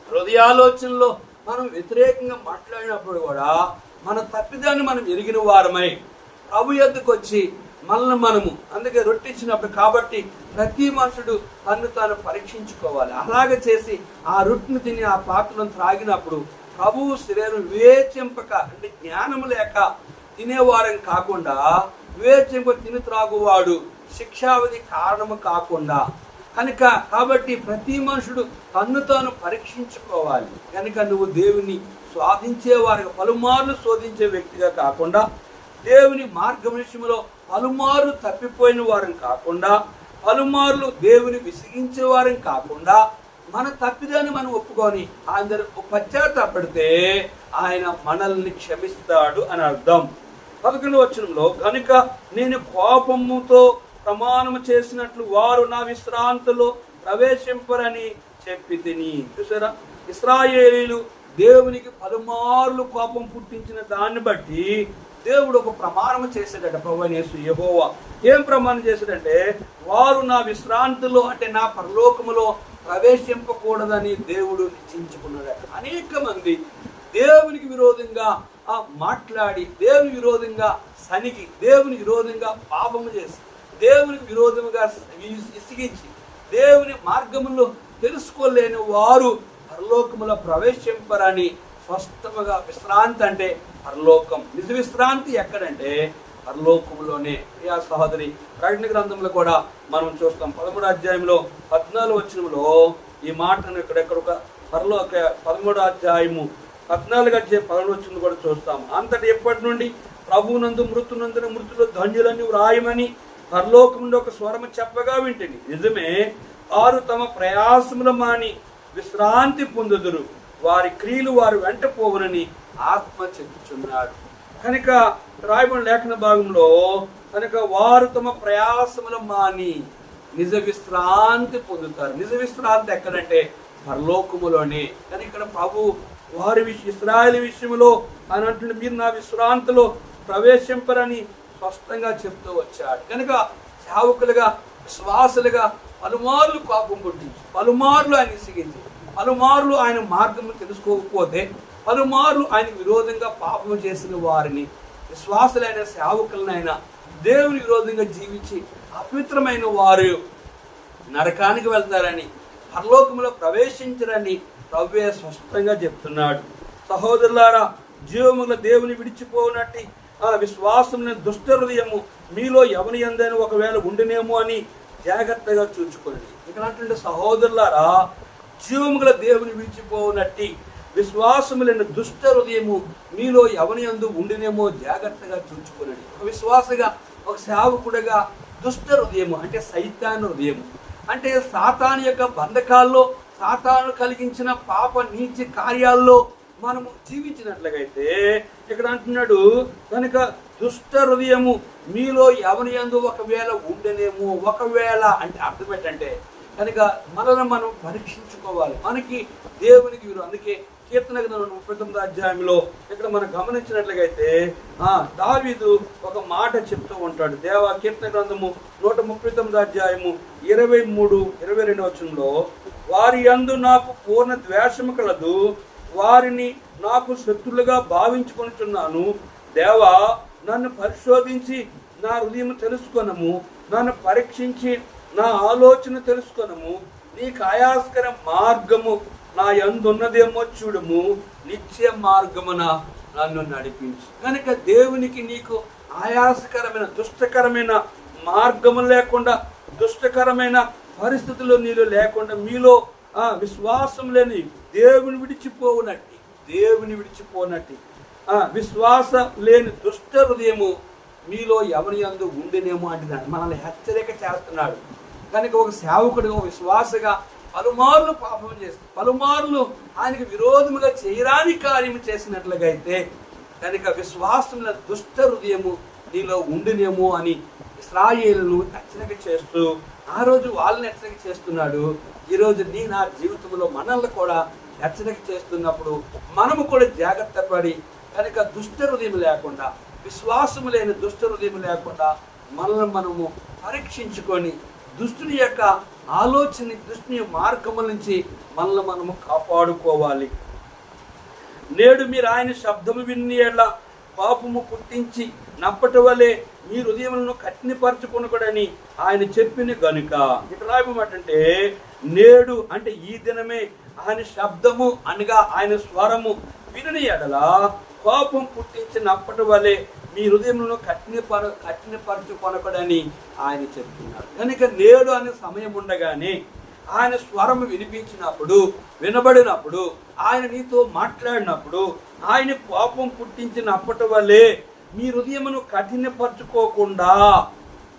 హృదయాలోచనలో మనం వ్యతిరేకంగా మాట్లాడినప్పుడు కూడా, మన తప్పిదాన్ని మనం ఎరిగిన వారమై ప్రభు యొద్దకు వచ్చి మనము అందుకే రొట్టిచ్చినప్పుడు, కాబట్టి ప్రతి మనుషుడు తను తాను పరీక్షించుకోవాలి. అలాగే చేసి ఆ రొట్టెను తిని ఆ పాత్రను త్రాగినప్పుడు ప్రభువు శరీరం వివేచింపక, అంటే జ్ఞానం లేక తినేవారం కాకుండా, వివేచింప తిని త్రాగువాడు శిక్షావధి కారణము కాకుండా, కనుక కాబట్టి ప్రతి మనుషుడు తన్ను తాను పరీక్షించుకోవాలి. కనుక నువ్వు దేవుని స్వాధించేవారిగా, పలుమార్లు శోధించే వ్యక్తిగా కాకుండా, దేవుని మార్గం విషయంలో పలుమార్లు తప్పిపోయిన వారం కాకుండా, పలుమార్లు దేవుని విసిగించే వారం కాకుండా, మన తప్పిదాన్ని మనం ఒప్పుకొని అందరూ పశ్చాత్తాపడితే ఆయన మనల్ని క్షమిస్తాడు అని అర్థం. 11వ వచనంలో, కనుక నేను కోపముతో ప్రమాణము చేసినట్లు వారు నా విశ్రాంతిలో ప్రవేశింపరని చెప్పి తిని. చూసారా, ఇశ్రాయేలీయులు దేవునికి పలుమార్లు కోపం పుట్టించిన దాన్ని బట్టి దేవుడు ఒక ప్రమాణం చేశాడట. ప్రభువైన యేసు యెహోవా ఏం ప్రమాణం చేశాడంటే, వారు నా విశ్రాంతిలో, అంటే నా పరలోకములో ప్రవేశింపకూడదని దేవుడు నిశ్చయించుకున్నాడట. అనేక మంది దేవునికి విరోధంగా మాట్లాడి, దేవుని విరోధంగా సనిగి, దేవునికి విరోధంగా పాపము చేసి, దేవునికి విరోధముగా ఇసిగించి, దేవుని మార్గములో తెలుసుకోలేని వారు పరలోకములో ప్రవేశింపరని స్పష్టముగా. విశ్రాంతి అంటే పరలోకం. నిజ విశ్రాంతి ఎక్కడంటే పరలోకములోనే. ప్రియా సహోదరి, ప్రకటన గ్రంథంలో కూడా మనం చూస్తాం. 13వ అధ్యాయంలో 14వ వచనంలో ఈ మాటను ఇక్కడెక్కడ పరలోక 13వ అధ్యాయము 14వ అధ్యాయం 11వ వచనం కూడా చూస్తాం. అంతటి ఎప్పటి నుండి ప్రభువునందు మృతునందున మృతులు ధన్యులని వ్రాయమని పరలోకం నుండి ఒక స్వరము చెప్పగా వింటిని. నిజమే, వారు తమ ప్రయాసముల మాని విశ్రాంతి పొందుదురు, వారి క్రియలు వారు వెంట పోవునని ఆత్మ చెప్పుచున్నాడు. కనుక రాయబడిన లేఖన భాగంలో, కనుక వారు తమ ప్రయాసముల మాని నిజ విశ్రాంతి పొందుతారు. నిజ విశ్రాంతి ఎక్కడంటే పరలోకములోనే. కానీ ఇక్కడ ప్రభు వారి ఇశ్రాయేలు విషయంలో అని అంటుంటే, మీరు నా విశ్రాంతిలో ప్రవేశింపరని స్పష్టంగా చెప్తూ వచ్చాడు. కనుక సేవకులుగా, విశ్వాసులుగా పలుమార్లు కోపం పుట్టించి, పలుమార్లు ఆయన ఇసిగించి, పలుమార్లు ఆయన మార్గం తెలుసుకోకపోతే, పలుమార్లు ఆయనకు విరోధంగా పాపం చేసిన వారిని, విశ్వాసులైన సేవకులనైనా దేవుని విరోధంగా జీవించి అపవిత్రమైన వారు నరకానికి వెళ్తారని, పరలోకంలో ప్రవేశించరని ప్రభువే స్పష్టంగా చెప్తున్నాడు. సహోదరులారా, జీవముల దేవుని విడిచిపోనట్టి విశ్వాసం దుష్ట హృదయము మీలో ఎవరి యందైనా ఒకవేళ ఉండినేమో అని జాగ్రత్తగా చూచుకోండి. ఇక్కడ అంటే సహోదరులారా, జీవముల దేవుని విడిచిపోనట్టి విశ్వాసములైన దుష్ట హృదయము మీలో ఎవరి యందు ఉండినేమో జాగ్రత్తగా చూచుకోనండి. ఒక విశ్వాసగా, ఒక సేవకుడుగా దుష్ట హృదయము అంటే సైతాను హృదయము, అంటే సాతాను యొక్క బంధకాల్లో, సాతాను కలిగించిన పాప నీచ కార్యాల్లో మనము జీవించినట్లయితే, ఇక్కడ అంటున్నాడు, కనుక దుష్ట హృదయము మీలో ఎవరి యందు ఒకవేళ ఉండనేమో. ఒకవేళ అంటే అర్థం ఏంటంటే, కనుక మనల్ని మనం పరీక్షించుకోవాలి. మనకి దేవునికి వీరు. అందుకే కీర్తన గ్రంథం 39వ అధ్యాయంలో ఇక్కడ మనం గమనించినట్లయితే దావీదు ఒక మాట చెప్తూ ఉంటాడు. కీర్తన గ్రంథము 139వ అధ్యాయము 23-22 వచనంలో, వారి యందు నాకు పూర్ణ ద్వేషము కలదు, వారిని నాకు శత్రులుగా భావించుకొనుచున్నాను. దేవా, నన్ను పరిశోధించి నా హృదయం తెలుసుకొనము, నన్ను పరీక్షించి నా ఆలోచన తెలుసుకొనము. నీకు ఆయాస్కర మార్గము నా యందున్నదేమో చూడము, నిత్య మార్గమున నన్ను నడిపించు. కనుక దేవునికి నీకు ఆయాసకరమైన, దుష్టకరమైన మార్గము లేకుండా, దుష్టకరమైన పరిస్థితుల్లో నీలో లేకుండా, మీలో విశ్వాసం లేని దేవుని విడిచిపోనట్టి విశ్వాస లేని దుష్ట హృదయము మీలో ఎవరి యందు ఉండినేమో అంటున్నాడు. మనల్ని హెచ్చరిక చేస్తున్నాడు. కనుక ఒక సేవకుడిగా, ఒక విశ్వాసగా పలుమార్లు పాపం చేస్తూ, పలుమార్లు ఆయనకు విరోధముగా చేయరాని కార్యము చేసినట్లుగా అయితే, కనుక విశ్వాసముల దుష్ట హృదయము నీలో ఉండినేమో అని ఇశ్రాయేలును హెచ్చరిక చేస్తూ, ఆ రోజు వాళ్ళని హెచ్చరిక చేస్తున్నాడు. ఈరోజు నా జీవితంలో మనల్ని కూడా హెచ్చరిక చేస్తున్నప్పుడు మనము కూడా జాగ్రత్త పడి, కనుక దుష్ట హృదయం లేకుండా, విశ్వాసము లేని దుష్ట హృదయం లేకుండా మనల్ని మనము పరీక్షించుకొని దుష్టుని యొక్క ఆలోచన, దుష్టుని మార్గముల నుంచి మనల్ని మనము కాపాడుకోవాలి. నేడు మీరు ఆయన శబ్దము విని ఎడల పాపము పుట్టించి నప్పటి వలె మీ హృదయములను కఠినపరచుకొనకూడని ఆయన చెప్పిన గనుక. ఇక్కడ రాయబడమంటే నేడు అంటే ఈ దినమే ఆయన శబ్దము అనగా ఆయన స్వరము విని ఎడల కోపం పుట్టించినప్పటి వలె మీ హృదయములను కఠినపరచుకొనకూడని ఆయన చెప్తున్నారు. కనుక నేడు అనే సమయం ఉండగానే ఆయన స్వరము వినిపించినప్పుడు, వినబడినప్పుడు, ఆయన నీతో మాట్లాడినప్పుడు, ఆయన కోపం పుట్టించినప్పటి వల్లే మీ హృదయమును కఠినపరచుకోకుండా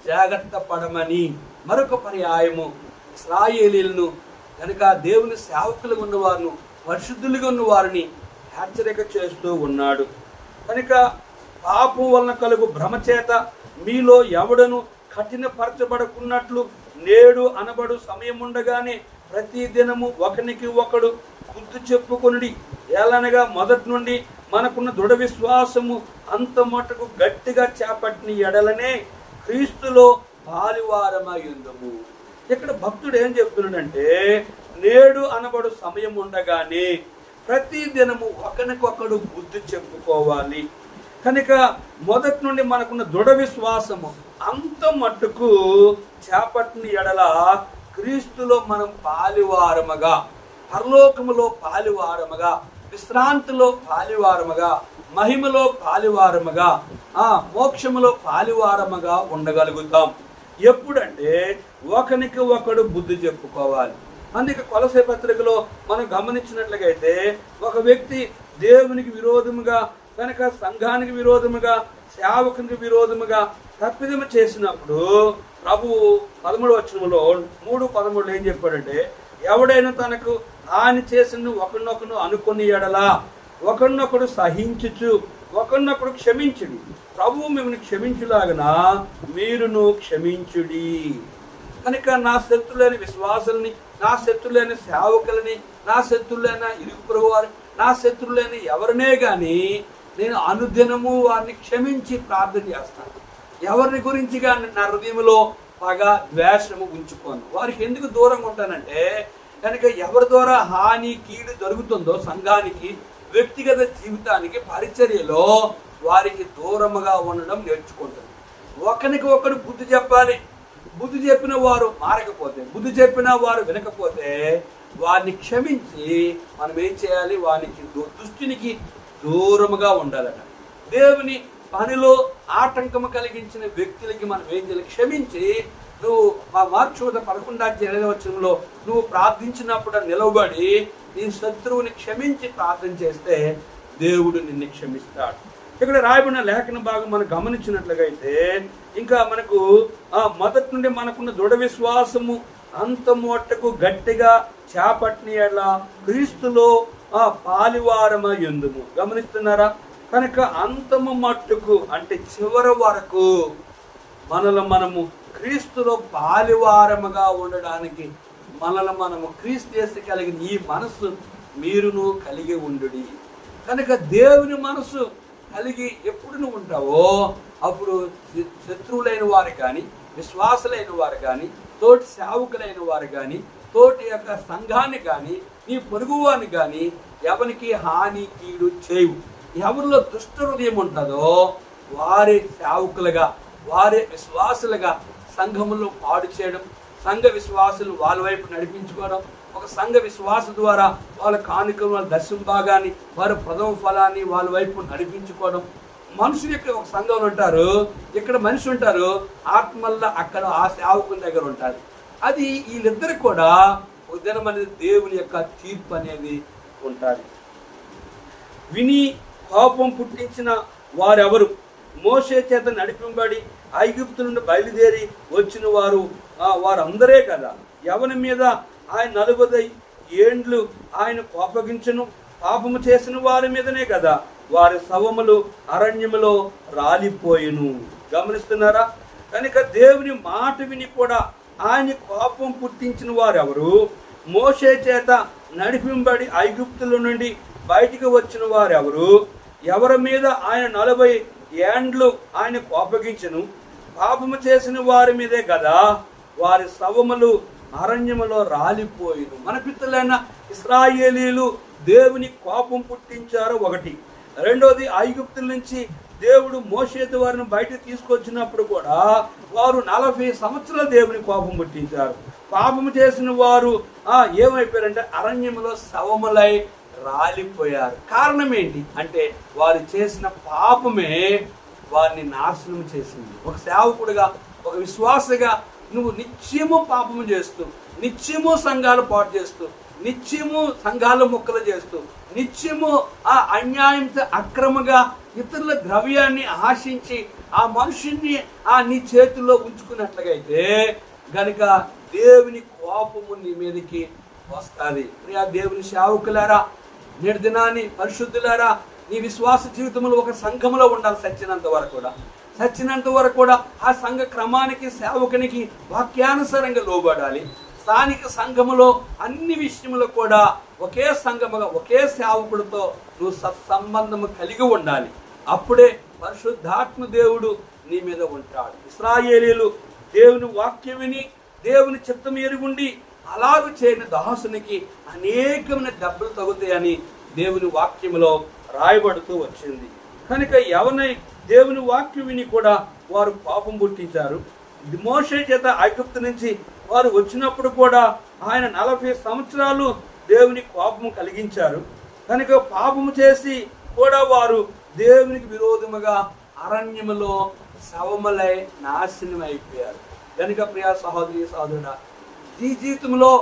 జాగ్రత్త పడమని మరొక పర్యాయము ఇశ్రాయేలీలను, కనుక దేవుని సేవకులుగా ఉన్నవారిని, పరిశుద్ధులుగా ఉన్న వారిని హెచ్చరిక చేస్తూ ఉన్నాడు. కనుక పాపం వలన కలుగు భ్రమ చేత మీలో ఎవడను కఠినపరచబడుకున్నట్లు నేడు అనబడు సమయం ఉండగానే ప్రతి దినము ఒకనికి ఒకడు బుద్ధి చెప్పుకొనుడి. ఏలనగా మొదటి నుండి మనకున్న దృఢ విశ్వాసము అంత మటుకు గట్టిగా చేపట్టిన ఎడలనే క్రీస్తులో పాలువారమయ్యుందుము. ఇక్కడ భక్తుడు ఏం చెప్తున్నాడంటే నేడు అనబడు సమయం ఉండగానే ప్రతి దినము ఒకరికొకడు బుద్ధి చెప్పుకోవాలి. కనుక మొదటి నుండి మనకున్న దృఢ విశ్వాసము అంత మట్టుకు చేపట్టిన ఎడల క్రీస్తులో మనం పాలువారముగా, పరలోకములో పాలువారముగా, విశ్రాంతిలో పాలువారముగా, మహిమలో పాలువారముగా, మోక్షములో పాలువారముగా ఉండగలుగుతాం. ఎప్పుడంటే ఒకరికి ఒకడు బుద్ధి చెప్పుకోవాలి. అందుకే కొలసే పత్రికలో మనం గమనించినట్లయితే ఒక వ్యక్తి దేవునికి విరోధముగా, కనుక సంఘానికి విరోధముగా, సేవకునికి విరోధముగా తప్పిదము చేసినప్పుడు ప్రభువు 13వ వచనంలో 3:13 ఏం చెప్పాడంటే ఎవడైనా తనకు హాని చేసిన ఒకరినొకరు అనుకుని ఎడలా ఒకరినొకడు సహించుచు ఒకరినొకడు క్షమించుడి. ప్రభువు మిమ్మల్ని క్షమించులాగన మీరును క్షమించుడి. కనుక నా శత్రులైన విశ్వాసులని, నా శత్రులైన సేవకులని, నా శత్రులైన ఇరుగు పొరుగు వారు, నా శత్రులైన ఎవరినే కానీ నేను అనుదినము వారిని క్షమించి ప్రార్థన చేస్తాను. ఎవరిని గురించి కానీ నా హృదయంలో పగ, ద్వేషము ఉంచుకోను. వారికి ఎందుకు దూరంగా ఉంటానంటే కనుక ఎవరి ద్వారా హాని, కీడు జరుగుతుందో సంఘానికి, వ్యక్తిగత జీవితానికి, పరిచర్యలో వారికి దూరముగా ఉండడం నేర్చుకుంటాను. ఒకరికి ఒకరు బుద్ధి చెప్పాలి. బుద్ధి చెప్పిన వారు మారకపోతే, బుద్ధి చెప్పిన వారు వినకపోతే వారిని క్షమించి మనం ఏం చేయాలి? వారికి దుష్టునికి దూరముగా ఉండాలట. దేవుని పనిలో ఆటంకము కలిగించిన వ్యక్తులకి మనం ఏం చేయాలి? క్షమించి నువ్వు మా మార్క్స్ 11:8 నువ్వు ప్రార్థించినప్పుడు నిలవబడి నీ శత్రువుని క్షమించి ప్రార్థన చేస్తే దేవుడు నిన్ను క్షమిస్తాడు. ఇక్కడ రాయబడిన లేఖన భాగం మనం గమనించినట్లయితే ఇంకా మనకు మొదటి నుండి మనకున్న దృఢ విశ్వాసము అంత మట్టుకు గట్టిగా చేపట్టిన క్రీస్తులో పాలువారమయ్యుందుము. గమనిస్తున్నారా? కనుక అంతము మట్టుకు అంటే చివరి వరకు మనము క్రీస్తులో పాలువారముగా ఉండడానికి మనము క్రీస్తు యేసు కలిగిన ఈ మనసు మీరును కలిగి ఉండుడి. కనుక దేవుని మనసు కలిగి ఎప్పుడు నువ్వు ఉంటావో అప్పుడు శత్రువులైన వారు కానీ, విశ్వాసులైన వారు కానీ, తోటి సేవకులైన వారు కానీ, తోటి యొక్క సంఘాన్ని కానీ, నీ పొరుగువాన్ని కానీ ఎవరికి హాని, కీడు చేయవు. ఎవరిలో దుష్ట హృదయం ఉంటుందో వారి సేవకులుగా, వారి విశ్వాసులుగా సంఘములో పాడు చేయడం, సంఘ విశ్వాసులు వాళ్ళ వైపు నడిపించుకోవడం, ఒక సంఘ విశ్వాస ద్వారా వాళ్ళ కానుకలు, వాళ్ళ దర్శన భాగాన్ని, వారి ప్రథమ ఫలాన్ని వాళ్ళ వైపు నడిపించుకోవడం. మనుషులు ఇక్కడ ఒక సంఘంలో ఉంటారు, ఇక్కడ మనిషి ఉంటారు, ఆత్మల్లో అక్కడ ఆ సేవకుని దగ్గర ఉంటారు. అది వీళ్ళిద్దరికి కూడా ఒక దినం అనేది దేవుని యొక్క తీర్పు అనేది ఉంటుంది. విని కోపం పుట్టించిన వారెవరు? మోషే చేత నడిపింబడి ఐగుప్తు నుండి బయలుదేరి వచ్చిన వారందరే కదా. ఎవరి మీద ఆయన 40 ఏండ్లు ఆయన కోపగించును? పాపము చేసిన వారి మీదనే కదా వారి శవములు అరణ్యములో రాలిపోయిను. గమనిస్తున్నారా? కనుక దేవుని మాట విని కూడా ఆయన కోపం పుట్టించిన వారెవరు? మోషే చేత నడిపింబడి ఐగుప్తుల నుండి బయటికి వచ్చిన వారెవరు? ఎవరి మీద ఆయన 40 ఏండ్లు ఆయన కోపగించెను. పాపము చేసిన వారి మీదే కదా వారి శవములు అరణ్యములో రాలిపోయిను. మన పితరులైన ఇశ్రాయేలీలు దేవుని కోపం పుట్టించారు ఒకటి. రెండోది, ఐగుప్తుల నుంచి దేవుడు మోషే వారిని బయటకు తీసుకొచ్చినప్పుడు కూడా వారు 40 సంవత్సరాలు దేవుని కోపం పుట్టించారు. పాపము చేసిన వారు ఏమైపోయారంటే అరణ్యములో శవములై రాలిపోయారు. కారణం ఏంటి అంటే వారు చేసిన పాపమే వారిని నాశనం చేసింది. ఒక సేవకుడిగా, ఒక విశ్వాసగా నువ్వు నిత్యము పాపము చేస్తూ, నిత్యము సంఘాలు పాటు చేస్తూ, నిత్యము సంఘాల ముక్కలు చేస్తూ, నిత్యము అన్యాయంతో అక్రమంగా ఇతరుల ద్రవ్యాన్ని ఆశించి ఆ మనుషుల్ని నీ చేతుల్లో ఉంచుకున్నట్లుగైతే గనుక దేవుని కోపము నీ మీదకి వస్తుంది. ప్రియా దేవుని సేవకులారా, నేటి దినాన్ని పరిశుద్ధులారా, నీ విశ్వాస జీవితంలో ఒక సంఘంలో ఉండాలి. సచ్చినంత వరకు కూడా ఆ సంఘ క్రమానికి, సేవకునికి వాక్యానుసారంగా లోబడాలి. స్థానిక సంఘములో అన్ని విషయములో కూడా ఒకే సంఘముగా, ఒకే సేవకుడితో నువ్వు సత్సంబంధము కలిగి ఉండాలి. అప్పుడే పరిశుద్ధాత్మ దేవుడు నీ మీద ఉంటాడు. ఇశ్రాయేలీలు దేవుని వాక్యం విని దేవుని చిత్తం ఎరుగుండి అలాగూ చేయని దాసునికి అనేకమైన దెబ్బలు తగుతాయని దేవుని వాక్యంలో రాయబడుతూ వచ్చింది. కనుక ఎవరినై దేవుని వాక్యం విని కూడా వారు పాపం పుట్టించారు. మోషే చేత ఐగుప్తు నుంచి వారు వచ్చినప్పుడు కూడా ఆయన 40 సంవత్సరాలు దేవుని కోపము కలిగించారు. కనుక పాపము చేసి కూడా వారు దేవునికి విరోధముగా అరణ్యములో శవములై నాశనం అయిపోయారు. కనుక ప్రియా సహోదరి సహోదరుడా, ఈ జీవితంలో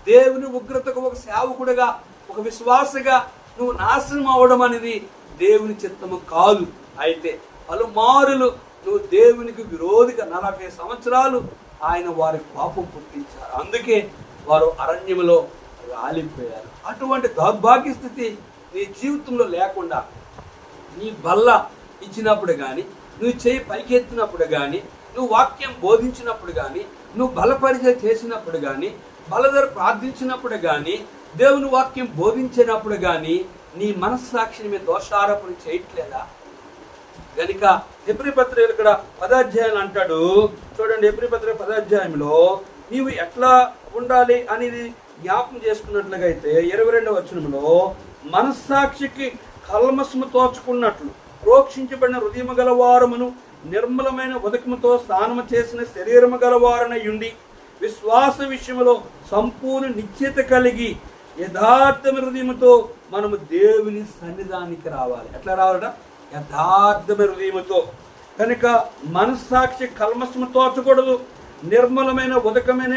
దేవుని ఉగ్రతకు ఒక సేవకుడిగా, ఒక విశ్వాసగా నువ్వు నాశనం అవ్వడం అనేది దేవుని చిత్తము కాదు. అయితే పలుమారులు నువ్వు దేవునికి విరోధిగా 40 సంవత్సరాలు ఆయన వారి పాపం పుట్టించారు. అందుకే వారు అరణ్యములో రాలిపోయారు. అటువంటి దౌర్భాగ్య స్థితి నీ జీవితంలో లేకుండా, నీ బల్ల ఇచ్చినప్పుడు కానీ, నువ్వు చేయి పైకెత్తినప్పుడు కానీ, నువ్వు వాక్యం బోధించినప్పుడు కానీ, నువ్వు బలపరిచయం చేసినప్పుడు కానీ, బలధర ప్రార్థించినప్పుడు కానీ, దేవుని వాక్యం బోధించినప్పుడు కానీ నీ మనస్సాక్షిని మీద దోషారోపణ చేయట్లేదా? కనుక హెబ్రీ పత్రిక ఇక్కడ 10వ అధ్యాయం అంటాడు చూడండి. హెబ్రీ పత్రిక 10వ అధ్యాయంలో నీవు ఎట్లా ఉండాలి అనేది జ్ఞాపకం చేసుకున్నట్లుగా అయితే 22వ వచనంలో మనస్సాక్షికి కల్మషము తోచుకున్నట్లు ప్రోక్షించబడిన హృదయము గలవారమును నిర్మలమైన ఉదకముతో స్నానము చేసిన శరీరము గలవారనయుండి విశ్వాస విషయంలో సంపూర్ణ నిశ్చయత కలిగి యథార్థమైన హృదయముతో మనము దేవుని సన్నిధానికి రావాలి. ఎట్లా రావాలట? యథార్థమైన హృదయముతో. కనుక మనస్సాక్షి కల్మషము తోచకూడదు. నిర్మలమైన ఉదకమైన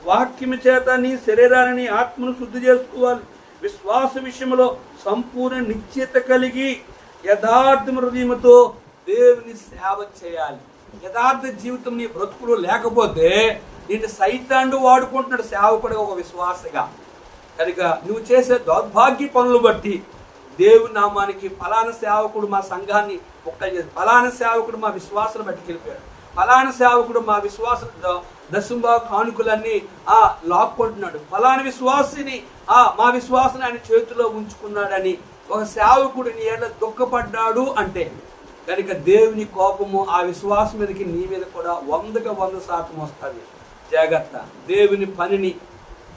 వాక్యము చేత నీ శరీరాన్ని ఆత్మను శుద్ధి చేసుకోవాలి. విశ్వాస విషయంలో సంపూర్ణ నిశ్చయత కలిగి యథార్థ హృదయముతో దేవుని సేవ చేయాలి. యథార్థ జీవితం నీ బ్రతుకులు లేకపోతే నిన్ను సైతాండు వాడుకుంటున్నాడు సేవకుడిగా, ఒక విశ్వాసగా. కనుక నువ్వు చేసే దౌర్భాగ్య పనులు బట్టి దేవుని నామానికి ఫలానా సేవకుడు మా సంఘాన్ని ఒక్కలు చేసి, ఫలానా సేవకుడు మా విశ్వాసం బట్టికెళ్ళిపోయాడు, ఫలానా సేవకుడు మా విశ్వాస దశంభావ కానుకలన్నీ లాక్కుంటున్నాడు, ఫలానా విశ్వాసిని మా విశ్వాసాన్ని ఆయన చేతిలో ఉంచుకున్నాడని ఒక సేవకుడు నీ ఏళ్ళ దుఃఖపడ్డాడు అంటే కనుక దేవుని కోపము ఆ విశ్వాసం మీదకి నీ మీద కూడా 100% వస్తుంది. జాగ్రత్త. దేవుని పనిని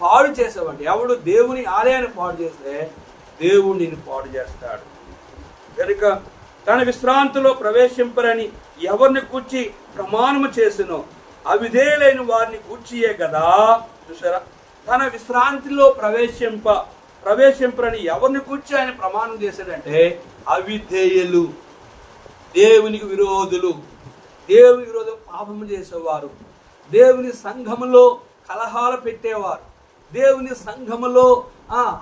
పాడు చేసేవాడు ఎవడు దేవుని ఆలయాన్ని పాడు చేస్తే దేవుడు నిన్ను పాడు చేస్తాడు. కనుక తన విశ్రాంతిలో ప్రవేశింపరని ఎవరిని కూర్చి ప్రమాణము చేసినో అవిధేయులైన వారిని కూర్చియే కదా. చూసారా? తన విశ్రాంతిలో ప్రవేశింపరని ఎవరిని కూర్చి ఆయన ప్రమాణం చేశాడంటే అవిధేయులు, దేవునికి విరోధులు, దేవుని విరోధం పాపము చేసేవారు, దేవుని సంఘములో కలహాలు పెట్టేవారు, దేవుని సంఘములో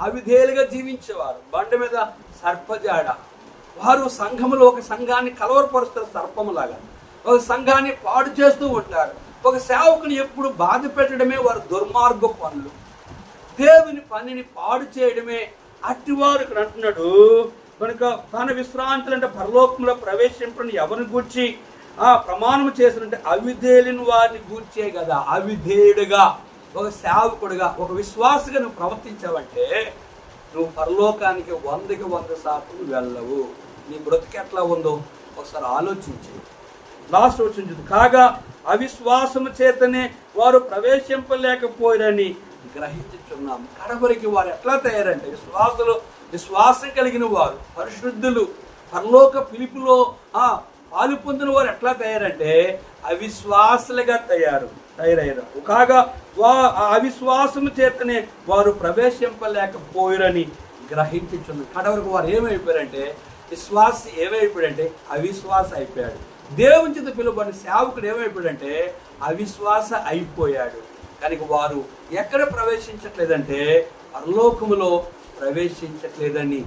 అవిధేయులుగా జీవించేవారు, బండ మీద సర్పజాడ. వారు సంఘములో ఒక సంఘాన్ని కలవరపరుస్తారు సర్పములాగా, ఒక సంఘాన్ని పాడు చేస్తూ ఉంటారు. ఒక సేవకుని ఎప్పుడు బాధ పెట్టడమే వారు దుర్మార్గ పనులు, దేవుని పనిని పాడు చేయడమే అట్టివారు. ఇక్కడ అంటున్నాడు కనుక తన విశ్రాంతులు అంటే పరలోకంలో ప్రవేశింపని ఎవరిని గూర్చి ప్రమాణం చేసినంటే అవిధేయుని వారిని గూర్చే కదా. అవిధేయుడుగా ఒక సేవకుడుగా ఒక విశ్వాసగా నువ్వు ప్రవర్తించావంటే నువ్వు పరలోకానికి 100% వెళ్ళవు. నీ బ్రతుకు ఎట్లా ఉందో ఒకసారి ఆలోచించి లాస్ట్ వచ్చింది. కాగా అవిశ్వాసము చేతనే వారు ప్రవేశింపలేకపోయారని గ్రహించుచున్నాము. కడవరికి వారు ఎట్లా తయారంటే విశ్వాసం కలిగిన వారు, పరిశుద్ధులు, పరలోక పిలుపులో పాలు పొందిన వారు ఎట్లా తయారంటే అవిశ్వాసులుగా తయారయ్యారు. కాగా అవిశ్వాసము చేతనే వారు ప్రవేశింపలేకపోయారని గ్రహించుచున్నారు. కడవరకు వారు ఏమైపోయారంటే విశ్వాసి ఏమైపోయాడంటే అవిశ్వాస అయిపోయాడు. దేవుని చేత పిలువబడిన సేవకుడు ఏమైపోయాడంటే అవిశ్వాస అయిపోయాడు. కనుక వారు ఎక్కడ ప్రవేశించట్లేదంటే పరలోకములో ప్రవేశించట్లేదని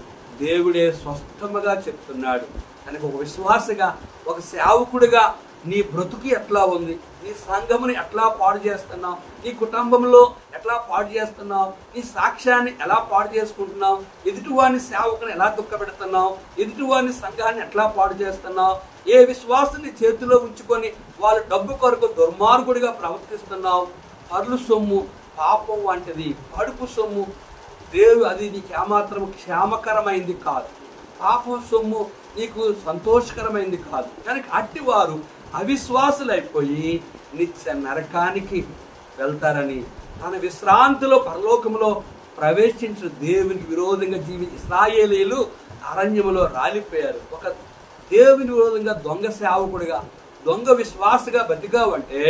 దేవుడే స్పష్టంగా చెప్తున్నాడు. కనుక ఒక విశ్వాసగా, ఒక సేవకుడిగా నీ బ్రతుకు ఎట్లా ఉంది, నీ సంఘముని ఎట్లా పాడు చేస్తున్నావు, నీ కుటుంబంలో ఎట్లా పాడు చేస్తున్నావు, నీ సాక్ష్యాన్ని ఎలా పాడు చేసుకుంటున్నావు, ఎదుటివాని సేవకుని ఎలా దుఃఖపెడుతున్నావు, ఎదుటివాని సంఘాన్ని ఎట్లా పాడు చేస్తున్నావు, ఏ విశ్వాసాన్ని చేతిలో ఉంచుకొని వాళ్ళు డబ్బు కొరకు దుర్మార్గుడిగా ప్రవర్తిస్తున్నావు. పరులు సొమ్ము పాపం వంటిది, కడుపు సొమ్ము అది నీకు ఏమాత్రం క్షేమకరమైంది కాదు. పాపం సొమ్ము నీకు సంతోషకరమైంది కాదు. కనుక అట్టి వారు అవిశ్వాసులైపోయి నిత్య నరకానికి వెళ్తారని, తన విశ్రాంతిలో పరలోకములో ప్రవేశించిన దేవునికి విరోధంగా ఇశ్రాయేలీయులు అరణ్యములో రాలిపోయారు. ఒక దేవుని విరోధంగా దొంగ సేవకుడిగా, దొంగ విశ్వాసగా బతికావంటే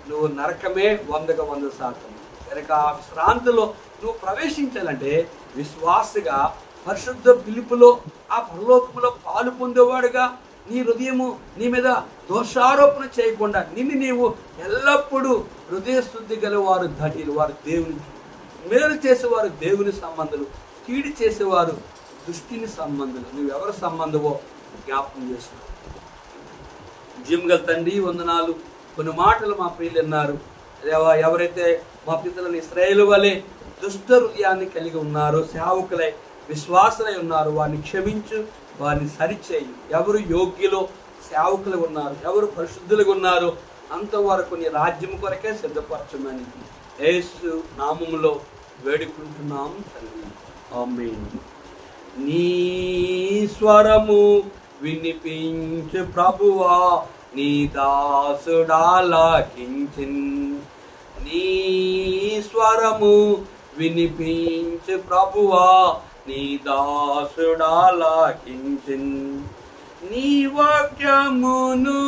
నువ్వు నరకమే 100%. కనుక ఆ విశ్రాంతిలో నువ్వు ప్రవేశించాలంటే విశ్వాసగా, పరిశుద్ధ పిలుపులో, ఆ పరలోకములో పాలు పొందేవాడుగా, నీ హృదయము నీ మీద దోషారోపణ చేయకుండా నిన్ను నీవు ఎల్లప్పుడూ హృదయ శుద్ధి గలవారు ధటిలు, వారు దేవుని మేలు చేసేవారు దేవుని సంబంధులు, కీడి చేసేవారు దృష్టిని సంబంధులు. నువ్వు ఎవరి సంబంధమో జ్ఞాపకం చేస్తున్నావు. జీవగల తండ్రి వందనాలు. కొన్ని మాటలు మా ప్రియులు అన్నారు. ఎవరైతే మా పితరులను ఇశ్రాయేలు వలె దుష్ట హృదయాన్ని కలిగి ఉన్నారో, సేవకులై విశ్వాసులై ఉన్నారు, వారిని క్షమించు, వారిని సరిచేయి. ఎవరు యోగ్యులో సేవకులు ఉన్నారు, ఎవరు పరిశుద్ధులుగా ఉన్నారు, అంతవరకు నీ రాజ్యం కొరకే సిద్ధపరచమని యేసు నామములో వేడుకుంటున్నాము తండ్రి. ఆమేన్. నీ స్వరము వినిపించు ప్రభువా, నీ దాసుడాలాకించిన్. నీ స్వరము వినిపించు ప్రభువా, నీ దాసుడాలాకించిన్. నీ వాక్యమును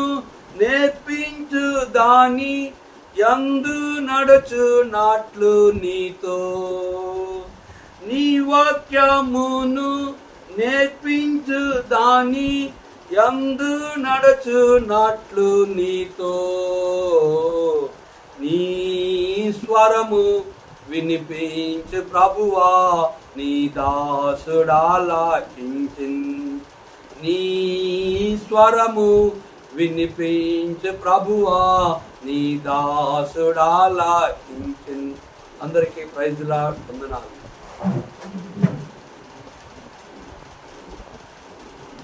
నేర్పించు దాని యందు నడుచున్నట్లు నీతో. నీ వాక్యమును నేర్పించు దాని యందు నడుచున్నట్లు నీతో. నీ స్వరము వినిపించు ప్రభువా, నీ దాసుడాలాకించిన్. నీ స్వరము వినిపించు ప్రభువా, నీ దాసుడాలాకించిన్. అందరికీ ప్రైజ్ లార్డ్. వందనాలు.